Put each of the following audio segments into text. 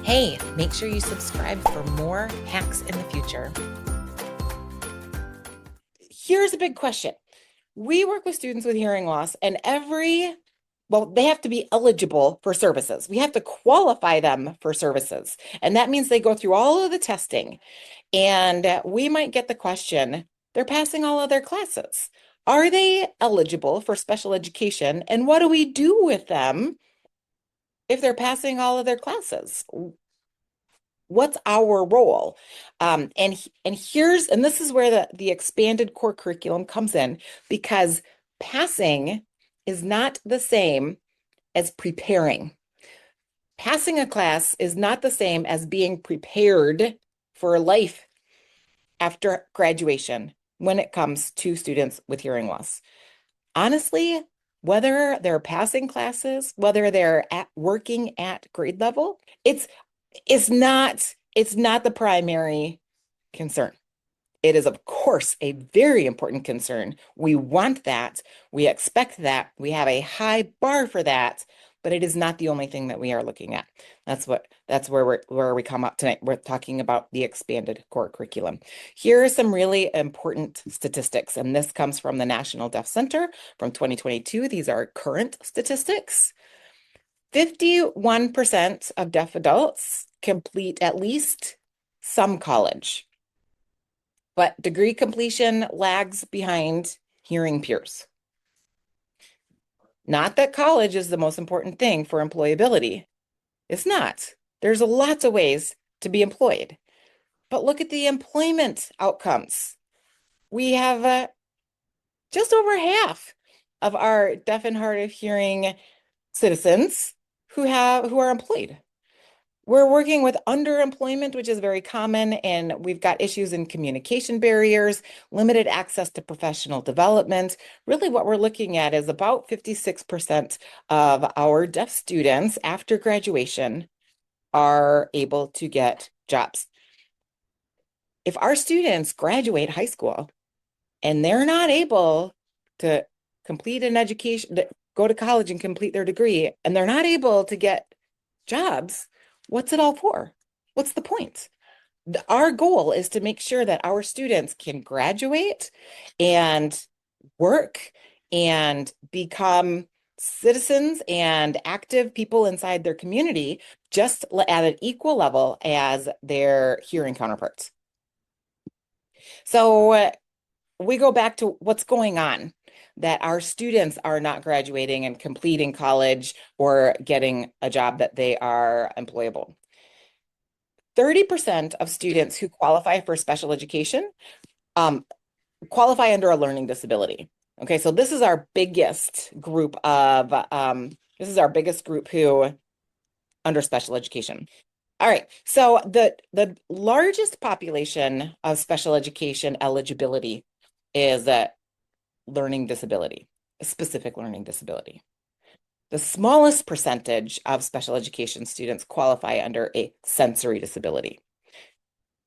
Hey, make sure you subscribe for more hacks in the future. Here's a big question. We work with students with hearing loss, and they have to be eligible for services. We have to qualify them for services. And that means they go through all of the testing. And we might get the question, they're passing all of their classes. Are they eligible for special education? And what do we do with them if they're passing all of their classes? What's our role? And this is where the expanded core curriculum comes in, because passing is not the same as preparing. Passing a class is not the same as being prepared for life after graduation when it comes to students with hearing loss. Honestly, whether they're passing classes, whether they're working at grade level, it's not the primary concern. It is, of course, a very important concern. We want that. We expect that. We have a high bar for that, but it is not the only thing that we are looking at. That's where we come up tonight. We're talking about the expanded core curriculum. Here are some really important statistics, and this comes from the National Deaf Center from 2022. These are current statistics. 51% of deaf adults complete at least some college, but degree completion lags behind hearing peers. Not that college is the most important thing for employability. It's not. There's lots of ways to be employed. But look at the employment outcomes. We have just over half of our deaf and hard of hearing citizens who are employed. We're working with underemployment, which is very common, and we've got issues in communication barriers, limited access to professional development. Really, what we're looking at is about 56% of our deaf students after graduation are able to get jobs. If our students graduate high school and they're not able to complete an education, go to college and complete their degree, and they're not able to get jobs, what's it all for? What's the point? Our goal is to make sure that our students can graduate and work and become citizens and active people inside their community, just at an equal level as their hearing counterparts. So we go back to what's going on, that our students are not graduating and completing college or getting a job that they are employable. 30% of students who qualify for special education qualify under a learning disability. Okay, so this is our biggest group who under special education. All right, so the largest population of special education eligibility is a learning disability, a specific learning disability. The smallest percentage of special education students qualify under a sensory disability.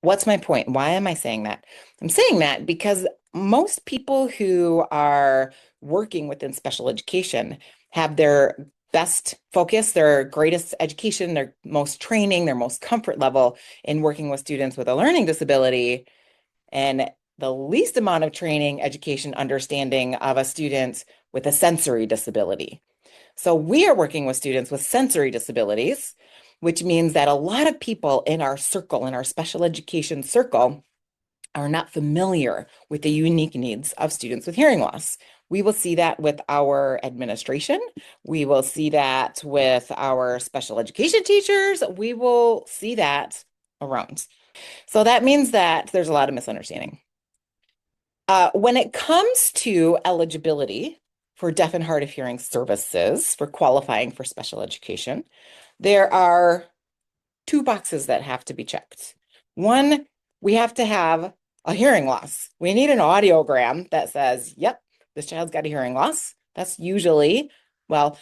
What's my point? Why am I saying that? I'm saying that because most people who are working within special education have their best focus, their greatest education, their most training, their most comfort level in working with students with a learning disability, and the least amount of training, education, understanding of a student with a sensory disability. So we are working with students with sensory disabilities, which means that a lot of people in our circle, in our special education circle, are not familiar with the unique needs of students with hearing loss. We will see that with our administration. We will see that with our special education teachers. We will see that around. So that means that there's a lot of misunderstanding. When it comes to eligibility for deaf and hard of hearing services for qualifying for special education, there are two boxes that have to be checked. One, we have to have a hearing loss. We need an audiogram that says, yep, this child's got a hearing loss. That's usually, well,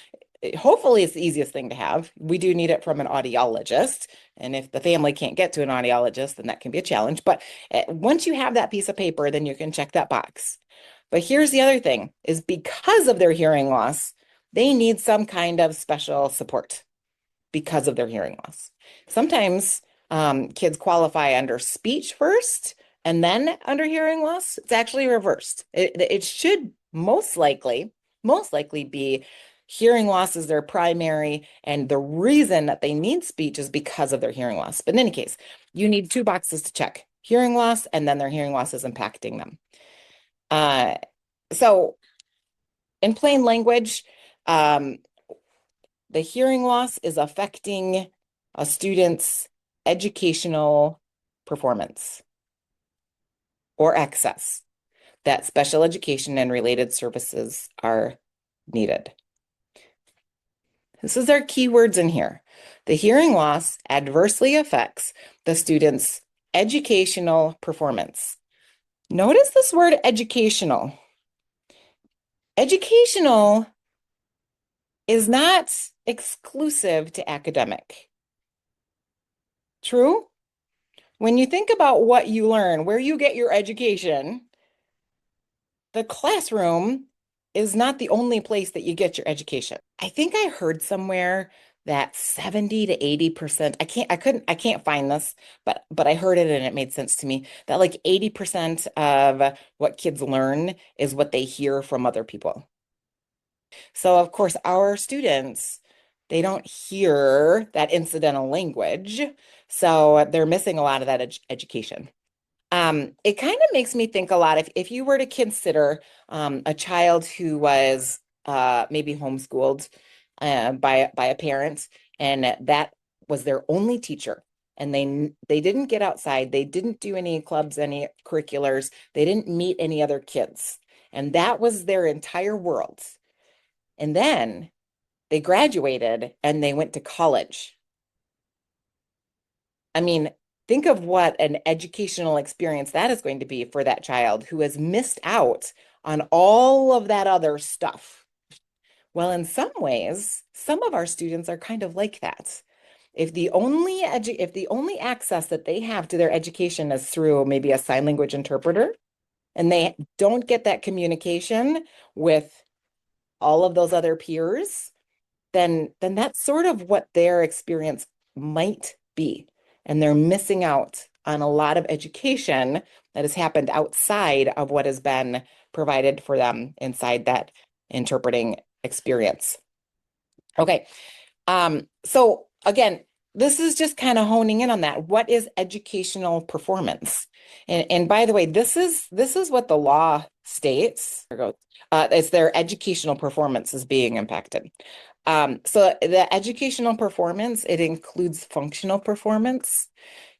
hopefully it's the easiest thing to have. We do need it from an audiologist. And if the family can't get to an audiologist, then that can be a challenge. But once you have that piece of paper, then you can check that box. But here's the other thing, is because of their hearing loss, they need some kind of special support. because of their hearing loss. Sometimes kids qualify under speech first and then under hearing loss. It's actually reversed. It should most likely be hearing loss is their primary, and the reason that they need speech is because of their hearing loss. But in any case, you need two boxes to check: hearing loss, and then their hearing loss is impacting them. Uh, so in plain language, um, the hearing loss is affecting a student's educational performance or access that special education and related services are needed. This is our keywords in here. The hearing loss adversely affects the student's educational performance. Notice this word educational. Educational is not exclusive to academic. True? When you think about what you learn, where you get your education, the classroom is not the only place that you get your education. I think I heard somewhere that 70 to 80%, I can't find this, but I heard it and it made sense to me that like 80% of what kids learn is what they hear from other people. So of course, our students, they don't hear that incidental language, so they're missing a lot of that education. It kind of makes me think a lot if you were to consider a child who was maybe homeschooled by a parent, and that was their only teacher, and they didn't get outside, they didn't do any clubs, any curriculars, they didn't meet any other kids, and that was their entire world. And then they graduated and they went to college. I mean, think of what an educational experience that is going to be for that child who has missed out on all of that other stuff. Well, in some ways, some of our students are kind of like that. If the only access that they have to their education is through maybe a sign language interpreter, and they don't get that communication with all of those other peers, then that's sort of what their experience might be. And they're missing out on a lot of education that has happened outside of what has been provided for them inside that interpreting experience. Okay. So again, this is just kind of honing in on that. What is educational performance? And by the way, this is what the law states. It's their educational performance is being impacted. So the educational performance, it includes functional performance,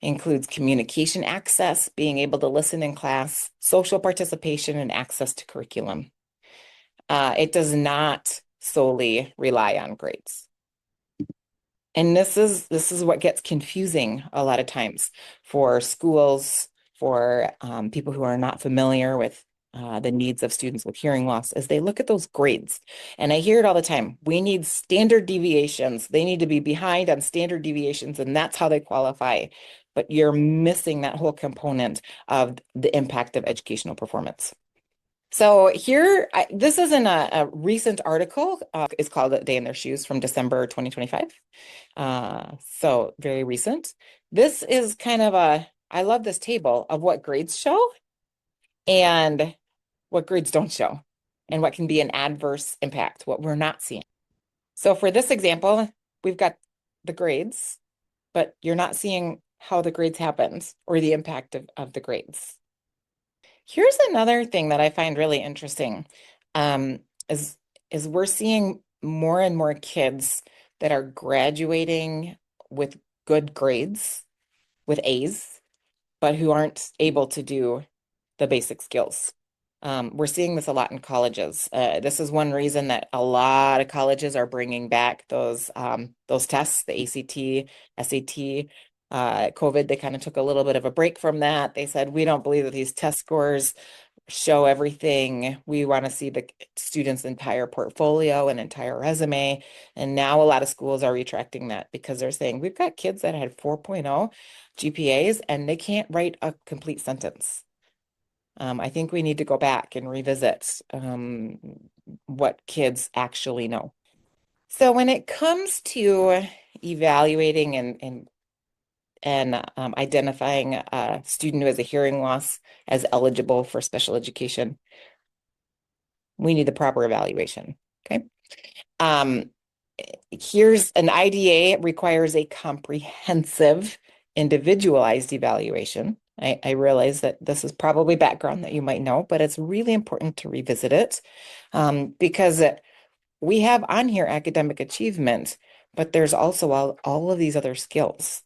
includes communication access, being able to listen in class, social participation, and access to curriculum. It does not solely rely on grades. And this is what gets confusing a lot of times for schools, for people who are not familiar with the needs of students with hearing loss, as they look at those grades. And I hear it all the time. We need standard deviations. They need to be behind on standard deviations, and that's how they qualify. But you're missing that whole component of the impact of educational performance. So here, this is in a recent article. It's called A Day in Their Shoes from December 2025. So very recent. This is kind of I love this table of what grades show and what grades don't show, and what can be an adverse impact, what we're not seeing. So for this example, we've got the grades, but you're not seeing how the grades happened or the impact of the grades. Here's another thing that I find really interesting, um, is we're seeing more and more kids that are graduating with good grades, with A's, but who aren't able to do the basic skills. We're seeing this a lot in colleges. This is one reason that a lot of colleges are bringing back those tests, the ACT, SAT. COVID, they kind of took a little bit of a break from that. They said, we don't believe that these test scores show everything. We want to see the student's entire portfolio and entire resume. And now a lot of schools are retracting that because they're saying, we've got kids that had 4.0 GPAs and they can't write a complete sentence. I think we need to go back and revisit what kids actually know. So when it comes to evaluating and identifying a student who has a hearing loss as eligible for special education, we need the proper evaluation. Okay. Um, Here's an IDA requires a comprehensive, individualized evaluation. I realize that this is probably background that you might know, but it's really important to revisit it because we have on here academic achievement, but there's also all of these other skills,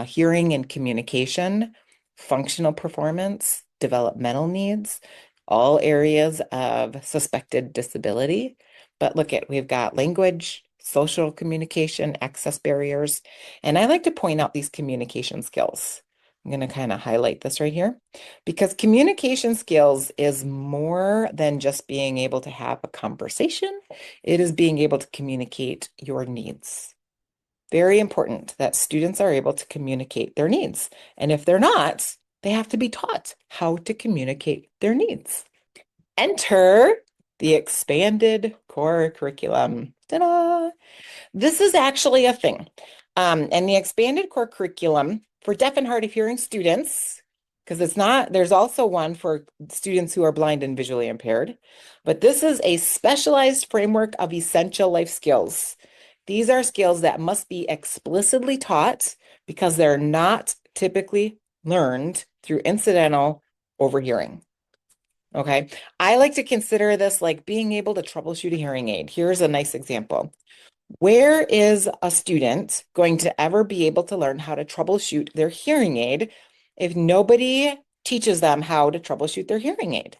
hearing and communication, functional performance, developmental needs, all areas of suspected disability. But look at, we've got language, social communication, access barriers, and I like to point out these communication skills. I'm going to kind of highlight this right here because communication skills is more than just being able to have a conversation. It is being able to communicate your needs. Very important that students are able to communicate their needs. And if they're not, they have to be taught how to communicate their needs. Enter the expanded core curriculum. Ta-da! This is actually a thing. And the expanded core curriculum for deaf and hard of hearing students, because it's not, there's also one for students who are blind and visually impaired, but this is a specialized framework of essential life skills. These are skills that must be explicitly taught because they're not typically learned through incidental overhearing. Okay, I like to consider this like being able to troubleshoot a hearing aid. Here's a nice example. Where is a student going to ever be able to learn how to troubleshoot their hearing aid if nobody teaches them how to troubleshoot their hearing aid?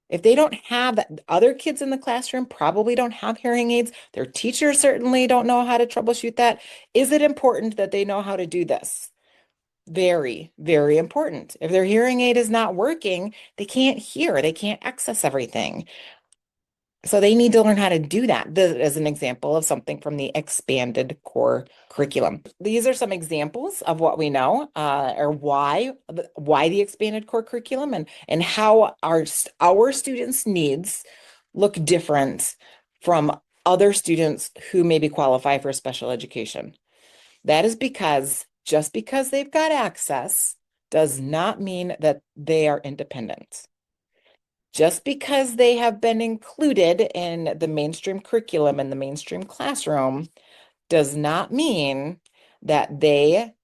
If they don't have that, other kids in the classroom probably don't have hearing aids. Their teachers certainly don't know how to troubleshoot that. Is it important that they know how to do this? Very, very important. If their hearing aid is not working, they can't hear, they can't access everything. So they need to learn how to do that. This is an example of something from the expanded core curriculum. These are some examples of what we know, or why the expanded core curriculum and how our students' needs look different from other students who maybe qualify for special education. That is because just because they've got access does not mean that they are independent. Just because they have been included in the mainstream curriculum and the mainstream classroom does not mean that they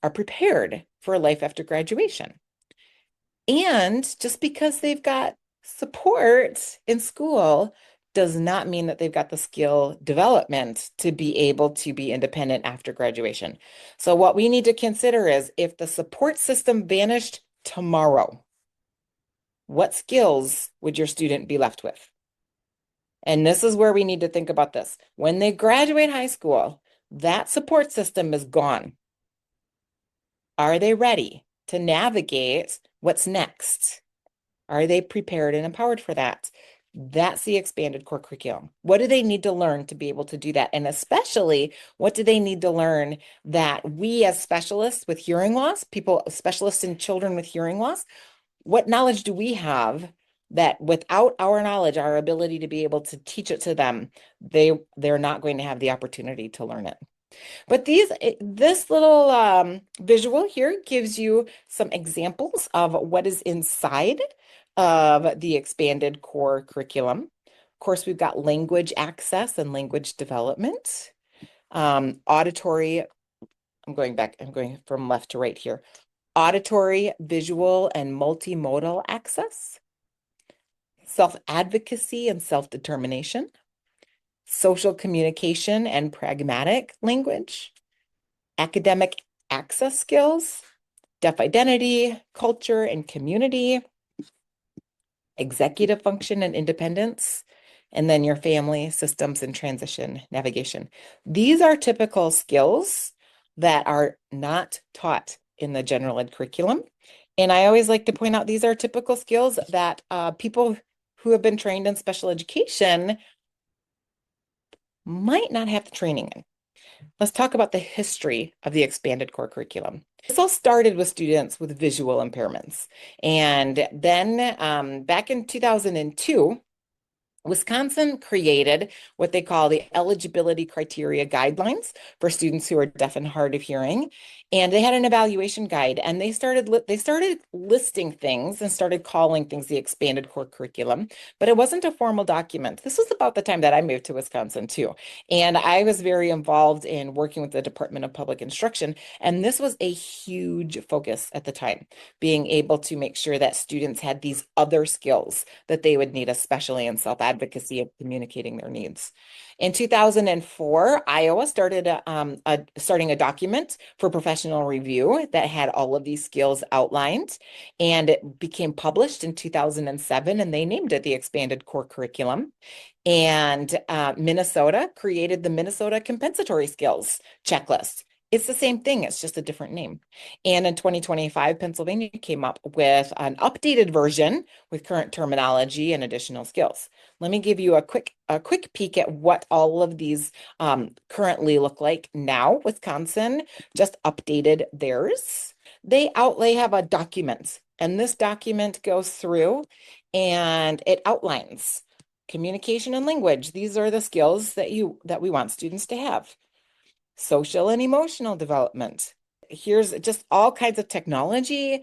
are prepared for life after graduation. And just because they've got support in school does not mean that they've got the skill development to be able to be independent after graduation. So what we need to consider is if the support system vanished tomorrow, what skills would your student be left with? And this is where we need to think about this. When they graduate high school, that support system is gone. Are they ready to navigate what's next? Are they prepared and empowered for that? That's the expanded core curriculum. What do they need to learn to be able to do that? And especially, what do they need to learn that we as specialists with hearing loss, people, specialists in children with hearing loss, what knowledge do we have that without our knowledge, our ability to be able to teach it to them, they're not going to have the opportunity to learn it. But this little visual here gives you some examples of what is inside of the expanded core curriculum. Of course, we've got language access and language development, auditory. I'm going from left to right here. Auditory, visual, and multimodal access, self-advocacy and self-determination, social communication and pragmatic language, academic access skills, deaf identity, culture and community, executive function and independence, and then your family, systems, and transition navigation. These are typical skills that are not taught in the general ed curriculum. And I always like to point out these are typical skills that people who have been trained in special education might not have the training in. Let's talk about the history of the expanded core curriculum. This all started with students with visual impairments. And then back in 2002, Wisconsin created what they call the eligibility criteria guidelines for students who are deaf and hard of hearing. And they had an evaluation guide, and they started listing things and started calling things the expanded core curriculum, but it wasn't a formal document. This was about the time that I moved to Wisconsin too. And I was very involved in working with the Department of Public Instruction, and this was a huge focus at the time, being able to make sure that students had these other skills that they would need, especially in self-advocacy and communicating their needs. In 2004, Iowa started starting a document for professional review that had all of these skills outlined, and it became published in 2007, and they named it the Expanded Core Curriculum. And Minnesota created the Minnesota Compensatory Skills Checklist. It's the same thing, it's just a different name. And in 2025, Pennsylvania came up with an updated version with current terminology and additional skills. Let me give you a quick peek at what all of these currently look like now. Wisconsin just updated theirs. They have a document, and this document goes through and it outlines communication and language. These are the skills that we want students to have. Social and emotional development. Here's just all kinds of technology,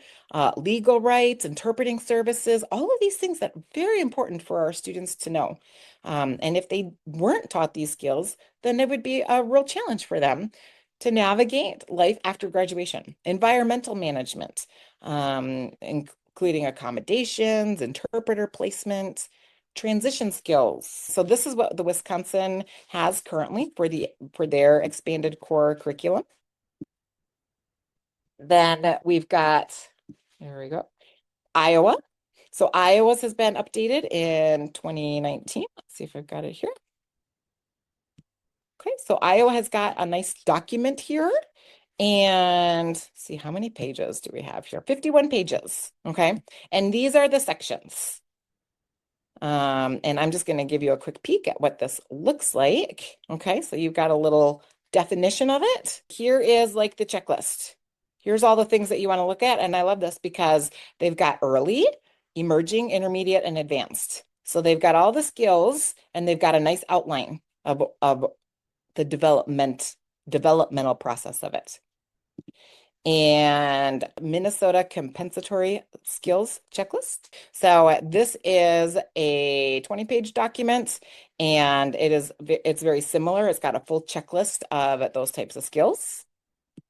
legal rights, interpreting services, all of these things that are very important for our students to know. And if they weren't taught these skills, then it would be a real challenge for them to navigate life after graduation. Environmental management, including accommodations, interpreter placement, transition skills. So this is what the Wisconsin has currently for their expanded core curriculum. Then we've got, there we go, Iowa. So Iowa's has been updated in 2019. Let's see if I've got it here. Okay, so Iowa has got a nice document here. And see, how many pages do we have here? 51 pages. Okay, and these are the sections. And I'm just going to give you a quick peek at what this looks like. Okay, so you've got a little definition of it. Here is like the checklist. Here's all the things that you want to look at. And I love this because they've got early, emerging, intermediate, and advanced. So they've got all the skills and they've got a nice outline of the developmental process of it. And Minnesota Compensatory Skills Checklist. So this is a 20-page document, and it's very similar. It's got a full checklist of those types of skills.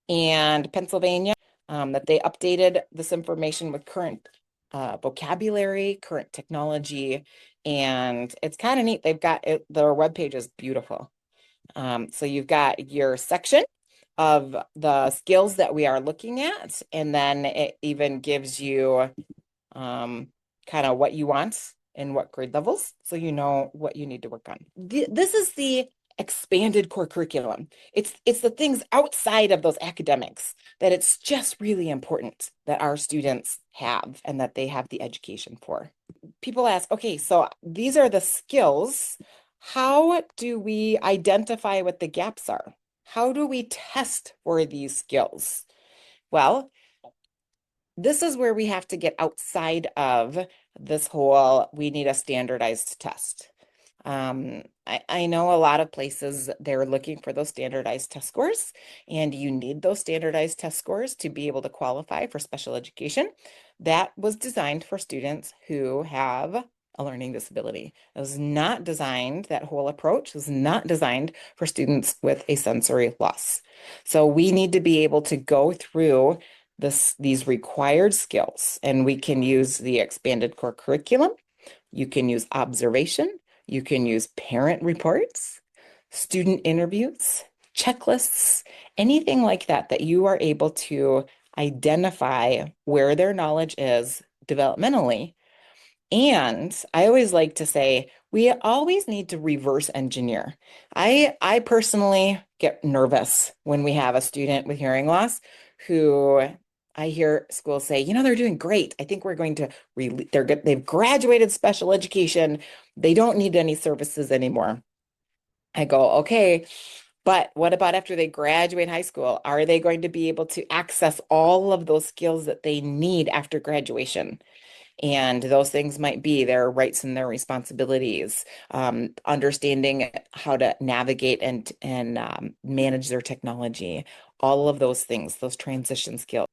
And Pennsylvania, that they updated this information with current vocabulary, current technology, and it's kind of neat. They've got it, their webpage is beautiful. So you've got your section of the skills that we are looking at, and then it even gives you kind of what you want and what grade levels, so you know what you need to work on. This is the expanded core curriculum. It's the things outside of those academics that it's just really important that our students have and that they have the education for. People ask, okay, so these are the skills. How do we identify what the gaps are? How do we test for these skills? Well, this is where we have to get outside of this whole, we need a standardized test. I know a lot of places they're looking for those standardized test scores, and you need those standardized test scores to be able to qualify for special education. That was designed for students who have a learning disability. It was not designed, that whole approach was not designed for students with a sensory loss. So we need to be able to go through these required skills, and we can use the expanded core curriculum. You can use observation. You can use parent reports, student interviews, checklists, anything like that, that you are able to identify where their knowledge is developmentally. And I always like to say, we always need to reverse engineer. I personally get nervous when we have a student with hearing loss who I hear schools say, they're doing great. I think we're going to, they've graduated special education. They don't need any services anymore. I go, okay, but what about after they graduate high school? Are they going to be able to access all of those skills that they need after graduation? And those things might be their rights and their responsibilities, understanding how to navigate and manage their technology, all of those things, those transition skills.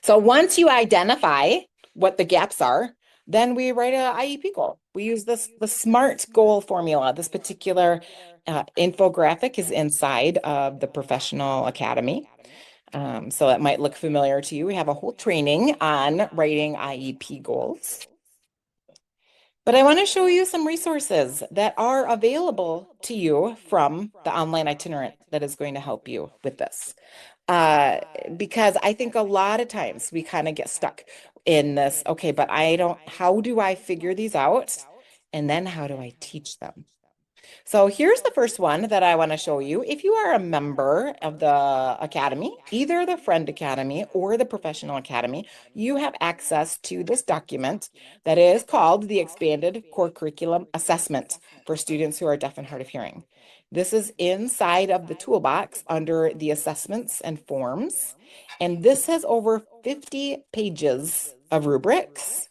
So once you identify what the gaps are, then we write a IEP goal. We use the SMART goal formula. This particular infographic is inside of the Professional Academy. So that might look familiar to you. We have a whole training on writing IEP goals. But I want to show you some resources that are available to you from the online itinerant that is going to help you with this. Uh, because I think a lot of times we kind of get stuck in this, okay, but how do I figure these out? And then how do I teach them? So here's the first one that I want to show you. If you are a member of the Academy, either the Friend Academy or the Professional Academy, you have access to this document that is called the Expanded Core Curriculum Assessment for students who are deaf and hard of hearing. This is inside of the toolbox under the assessments and forms. And this has over 50 pages of rubrics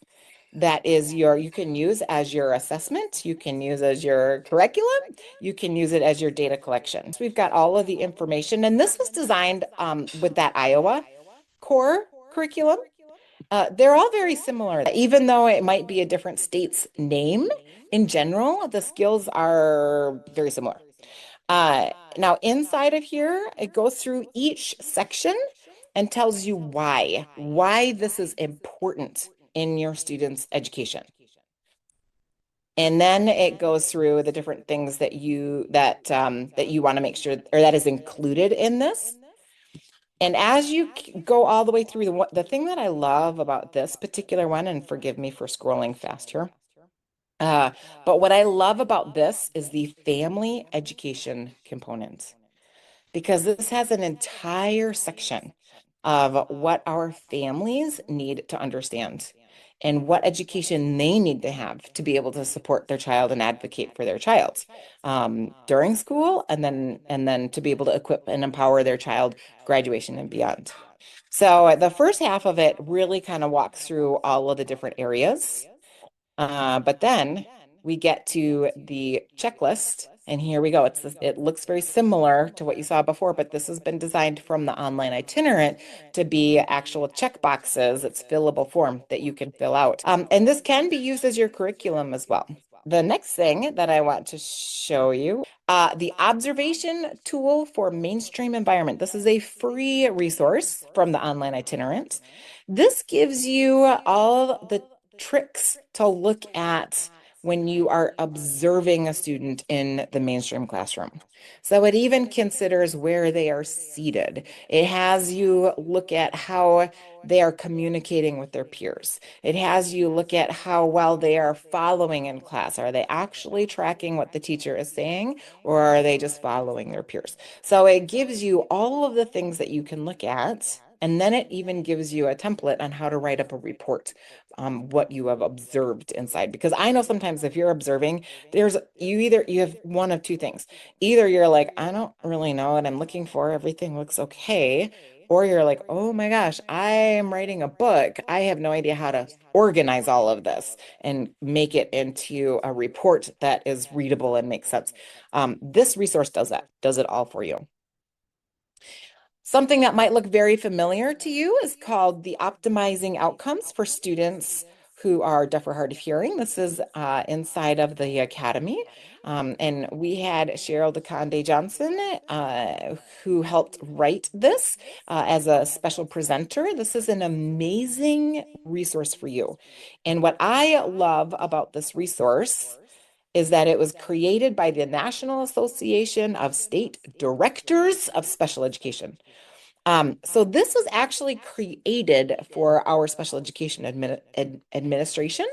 that is you can use as your assessment, you can use as your curriculum, you can use it as your data collection. So we've got all of the information, and this was designed with that Iowa core curriculum. They're all very similar, even though it might be a different state's name. In general, the skills are very similar. Now, inside of here, it goes through each section and tells you why this is important in your student's education. And then it goes through the different things that you want to make sure, or that is included in this. And as you go all the way through, the thing that I love about this particular one, and forgive me for scrolling fast here, but what I love about this is the family education component, because this has an entire section of what our families need to understand and what education they need to have to be able to support their child and advocate for their child during school, and then to be able to equip and empower their child graduation and beyond. So the first half of it really kind of walks through all of the different areas. But then we get to the checklist, and here we go. It looks very similar to what you saw before, but this has been designed from the online itinerant to be actual check boxes. It's fillable form that you can fill out. And this can be used as your curriculum as well. The next thing that I want to show you, the observation tool for mainstream environment. This is a free resource from the online itinerant. This gives you all the tricks to look at when you are observing a student in the mainstream classroom. So it even considers where they are seated. It has you look at how they are communicating with their peers. It has you look at how well they are following in class. Are they actually tracking what the teacher is saying, or are they just following their peers? So it gives you all of the things that you can look at. And then it even gives you a template on how to write up a report, what you have observed inside. Because I know sometimes if you're observing, you have one of two things. Either you're like, I don't really know what I'm looking for. Everything looks okay. Or you're like, oh my gosh, I am writing a book. I have no idea how to organize all of this and make it into a report that is readable and makes sense. This resource does it all for you. Something that might look very familiar to you is called the Optimizing Outcomes for Students who are deaf or hard of hearing. This is inside of the Academy. And we had Cheryl DeConde Johnson, who helped write this as a special presenter. This is an amazing resource for you. And what I love about this resource is that it was created by the National Association of State Directors of Special Education. So this was actually created for our special education administration,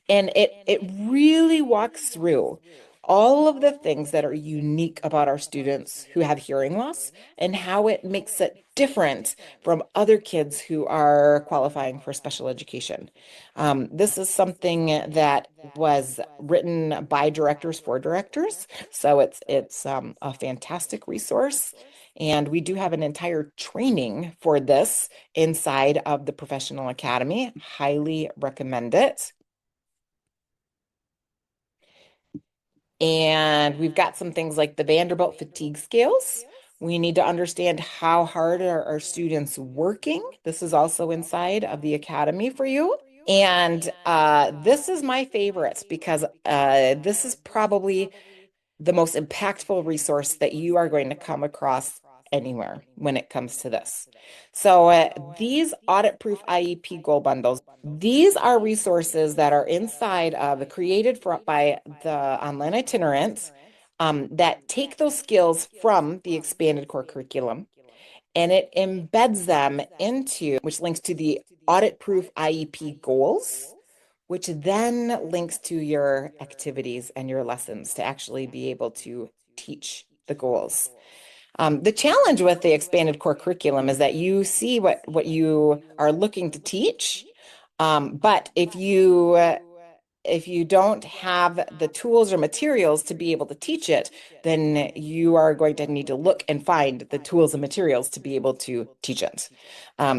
and it really walks through all of the things that are unique about our students who have hearing loss and how it makes it different from other kids who are qualifying for special education. This is something that was written by directors for directors, so it's a fantastic resource. And we do have an entire training for this inside of the Professional Academy. Highly recommend it. And we've got some things like the Vanderbilt fatigue scales. We need to understand how hard are our students working. This is also inside of the academy for you. And this is my favorite because this is probably the most impactful resource that you are going to come across anywhere when it comes to this. So these audit-proof IEP goal bundles, these are resources that are inside of created by the Online Itinerant that take those skills from the expanded core curriculum and it embeds them into, which links to the audit-proof IEP goals, which then links to your activities and your lessons to actually be able to teach the goals. The challenge with the expanded core curriculum is that you see what you are looking to teach, but if you don't have the tools or materials to be able to teach it, then you are going to need to look and find the tools and materials to be able to teach it.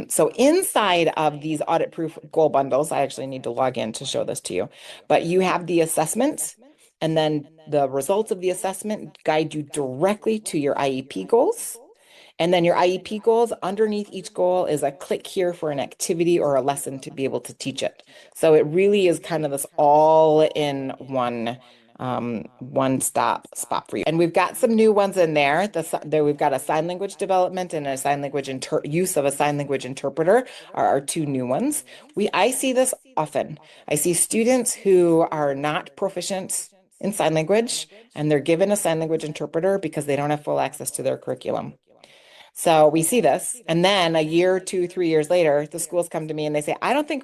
So inside of these audit-proof goal bundles, I actually need to log in to show this to you, but you have the assessment, and then the results of the assessment guide you directly to your IEP goals. And then your IEP goals, underneath each goal is a click here for an activity or a lesson to be able to teach it. So it really is kind of this all in one stop spot for you. And we've got some new ones in there. We've got a sign language development and a sign language use of a sign language interpreter are our two new ones. I see this often. I see students who are not proficient in sign language and they're given a sign language interpreter because they don't have full access to their curriculum. So we see this, and then a year, 2, 3 years later, the schools come to me and they say,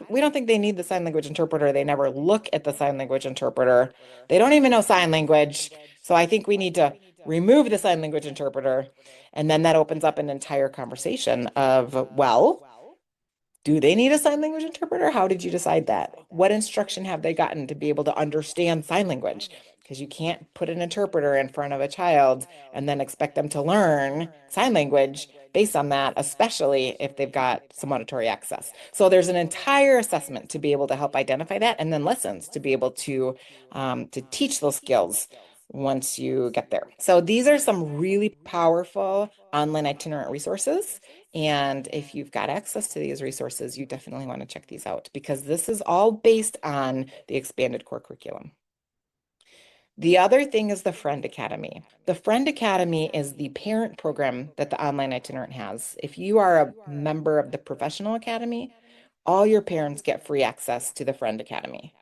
we don't think they need the sign language interpreter. They never look at the sign language interpreter. They don't even know sign language. So I think we need to remove the sign language interpreter. And then that opens up an entire conversation of, well, do they need a sign language interpreter? How did you decide that? What instruction have they gotten to be able to understand sign language? Because you can't put an interpreter in front of a child and then expect them to learn sign language based on that, especially if they've got some auditory access. So there's an entire assessment to be able to help identify that, and then lessons to be able to teach those skills once you get there. So these are some really powerful online itinerant resources. And if you've got access to these resources, you definitely want to check these out because this is all based on the expanded core curriculum. The other thing is the Friend Academy. The Friend Academy is the parent program that the Online Itinerant has. If you are a member of the Professional Academy, all your parents get free access to the Friend Academy.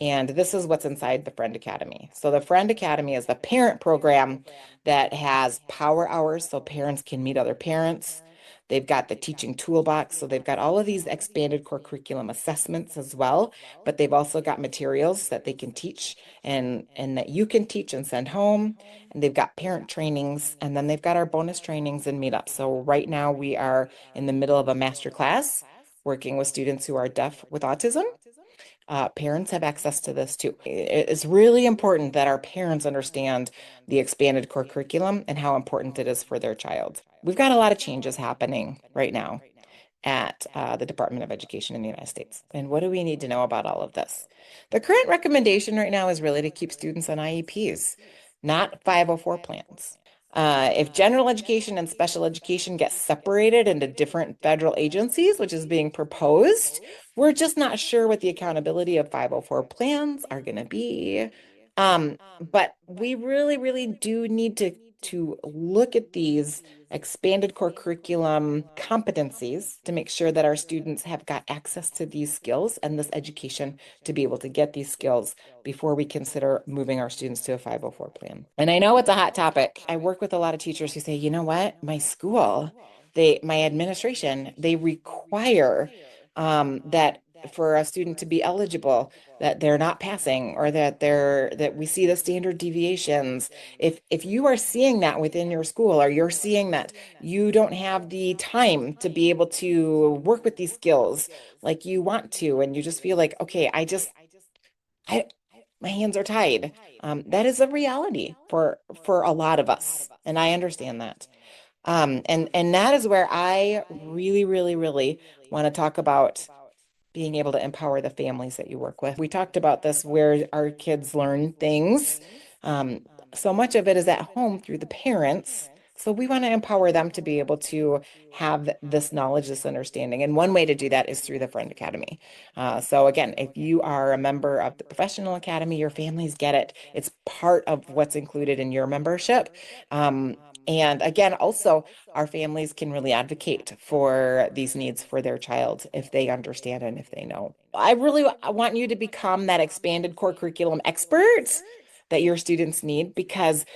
And this is what's inside the Friend Academy. So the Friend Academy is the parent program that has power hours so parents can meet other parents. They've got the teaching toolbox. So they've got all of these expanded core curriculum assessments as well, but they've also got materials that they can teach and that you can teach and send home. And they've got parent trainings, and then they've got our bonus trainings and meetups. So right now we are in the middle of a master class working with students who are deaf with autism. Parents have access to this too. It's really important that our parents understand the expanded core curriculum and how important it is for their child. We've got a lot of changes happening right now at the Department of Education in the United States. And what do we need to know about all of this? The current recommendation right now is really to keep students on IEPs, not 504 plans. If general education and special education get separated into different federal agencies, which is being proposed, we're just not sure what the accountability of 504 plans are going to be. But we really, really do need to look at these expanded core curriculum competencies to make sure that our students have got access to these skills and this education to be able to get these skills before we consider moving our students to a 504 plan. And I know it's a hot topic. I work with a lot of teachers who say, you know what, my school, my administration, they require that for a student to be eligible, that they're not passing, or that we see the standard deviations. If you are seeing that within your school, or you're seeing that you don't have the time to be able to work with these skills like you want to, and you just feel like, okay, I my hands are tied. That is a reality for a lot of us, and I understand that. And that is where I really, really, really want to talk about being able to empower the families that you work with. We talked about this where our kids learn things. Um, so much of it is at home through the parents. So we want to empower them to be able to have this knowledge, this understanding. And one way to do that is through the Friend Academy. So again, if you are a member of the Professional Academy, your families get it. It's part of what's included in your membership. And again, also, our families can really advocate for these needs for their child if they understand and if they know. I really want you to become that expanded core curriculum expert that your students need, because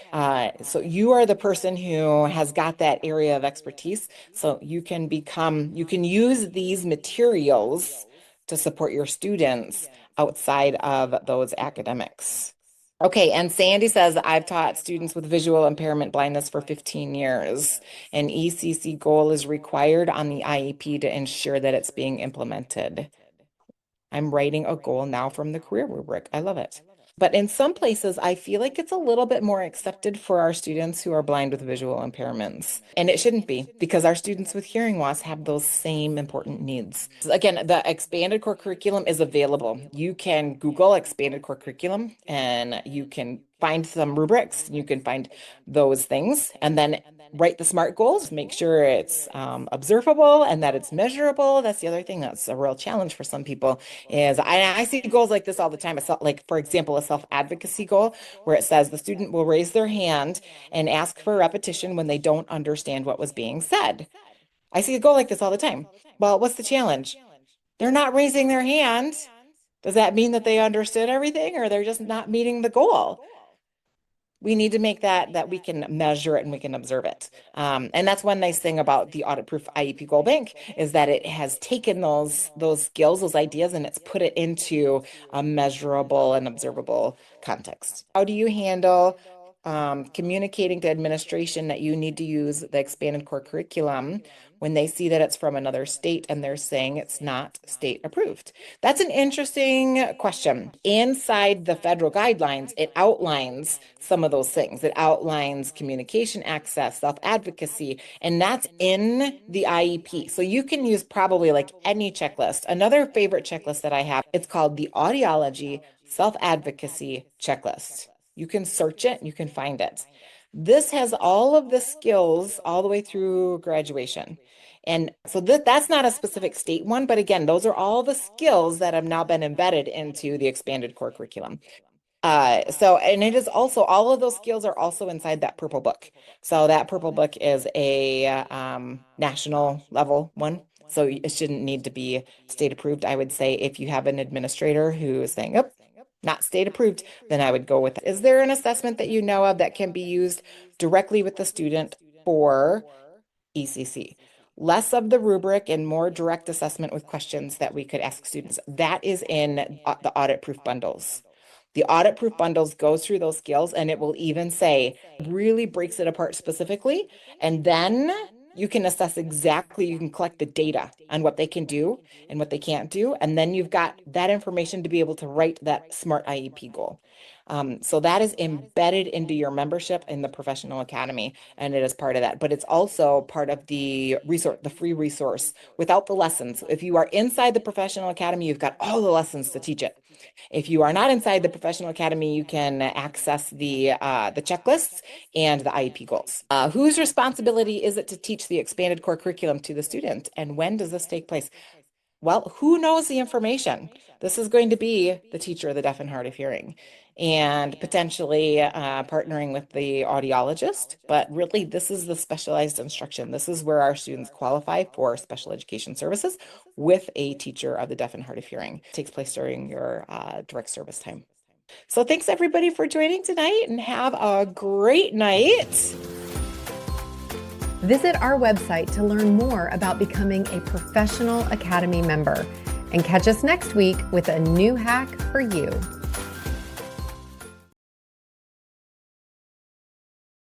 so you are the person who has got that area of expertise. So you can use these materials to support your students outside of those academics. Okay, and Sandy says, I've taught students with visual impairment blindness for 15 years. An ECC goal is required on the IEP to ensure that it's being implemented. I'm writing a goal now from the career rubric. I love it. But in some places, I feel like it's a little bit more accepted for our students who are blind with visual impairments. And it shouldn't be, because our students with hearing loss have those same important needs. Again, the expanded core curriculum is available. You can Google expanded core curriculum and you can find some rubrics. You can find those things and then write the SMART goals. Make sure it's observable and that it's measurable. That's the other thing that's a real challenge for some people is I see goals like this all the time. It's like, for example, a self-advocacy goal where it says the student will raise their hand and ask for repetition when they don't understand what was being said. I see a goal like this all the time. Well, what's the challenge? They're not raising their hand. Does that mean that they understood everything, or they're just not meeting the goal? We need to make that we can measure it and we can observe it. And that's one nice thing about the audit-proof IEP Goal Bank is that it has taken those skills, those ideas, and it's put it into a measurable and observable context. How do you handle communicating to administration that you need to use the expanded core curriculum when they see that it's from another state and they're saying it's not state approved? That's an interesting question. Inside the federal guidelines, it outlines some of those things. It outlines communication access, self-advocacy, and that's in the IEP. So you can use probably like any checklist. Another favorite checklist that I have, it's called the Audiology Self-Advocacy Checklist. You can search it, you can find it. This has all of the skills all the way through graduation. And so that's not a specific state one, but again, those are all the skills that have now been embedded into the expanded core curriculum. And it is also, all of those skills are also inside that purple book. So that purple book is a national level one. So it shouldn't need to be state approved. I would say if you have an administrator who is saying, oh, not state approved, then I would go with that. Is there an assessment that you know of that can be used directly with the student for ECC? Less of the rubric and more direct assessment with questions that we could ask students. That is in the audit proof bundles. The audit proof bundles goes through those skills and it will even say, really breaks it apart specifically. And then you can assess exactly, you can collect the data on what they can do and what they can't do. And then you've got that information to be able to write that SMART IEP goal. So that is embedded into your membership in the Professional Academy, and it is part of that. But it's also part of the resource, the free resource without the lessons. If you are inside the Professional Academy, you've got all the lessons to teach it. If you are not inside the Professional Academy, you can access the checklists and the IEP goals. Whose responsibility is it to teach the expanded core curriculum to the student, and when does this take place? Well, who knows the information? This is going to be the teacher of the deaf and hard of hearing, and potentially partnering with the audiologist. But really, this is the specialized instruction. This is where our students qualify for special education services with a teacher of the deaf and hard of hearing. It takes place during your direct service time. So thanks everybody for joining tonight, and have a great night. Visit our website to learn more about becoming a Professional Academy member. And catch us next week with a new hack for you.